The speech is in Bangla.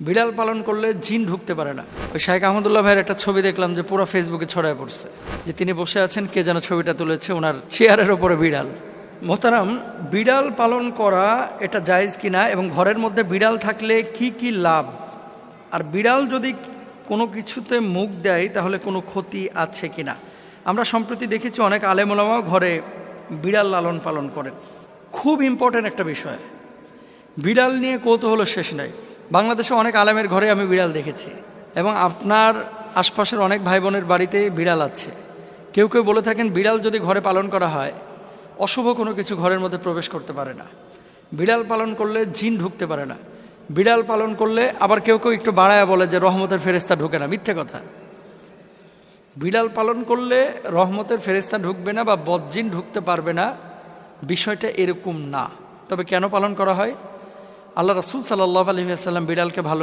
বিড়াল পালন করলে জিন ঢুকতে পারে না। ওই শাইখ আহমদুল্লাহ ভাইয়ের একটা ছবি দেখলাম যে পুরো ফেসবুকে ছড়ায় পড়ছে, যে তিনি বসে আছেন, কে যেন ছবিটা তুলেছে, ওনার চেয়ারের ওপরে বিড়াল। মোহতারাম, বিড়াল পালন করা এটা জায়েজ কিনা এবং ঘরের মধ্যে বিড়াল থাকলে কি কি লাভ, আর বিড়াল যদি কোনো কিছুতে মুখ দেয় তাহলে কোনো ক্ষতি আছে কিনা। আমরা সম্প্রতি দেখেছি অনেক আলেম ওলামাও ঘরে বিড়াল লালন পালন করেন। খুব ইম্পর্ট্যান্ট একটা বিষয়, বিড়াল নিয়ে কৌতূহল শেষ নাই। বাংলাদেশে অনেক আলেমের ঘরে আমি বিড়াল দেখেছি, এবং আপনার আশপাশের অনেক ভাই বোনের বাড়িতে বিড়াল আছে। কেউ কেউ বলে থাকেন বিড়াল যদি ঘরে পালন করা হয় অশুভ কোনো কিছু ঘরের মধ্যে প্রবেশ করতে পারে না। বিড়াল পালন করলে জিন ঢুকতে পারে না। বিড়াল পালন করলে আবার কেউ কেউ একটু বাড়ায়া বলে যে রহমতের ফেরেশতা ঢুকে না। মিথ্যে কথা। বিড়াল পালন করলে রহমতের ফেরেশতা ঢুকবে না বা বদজিন ঢুকতে পারবে না, বিষয়টা এরকম না। তবে কেন পালন করা হয়? আল্লাহ রাসূল সাল্লাল্লাহু আলাইহি ওয়াসাল্লাম বিড়ালকে ভালো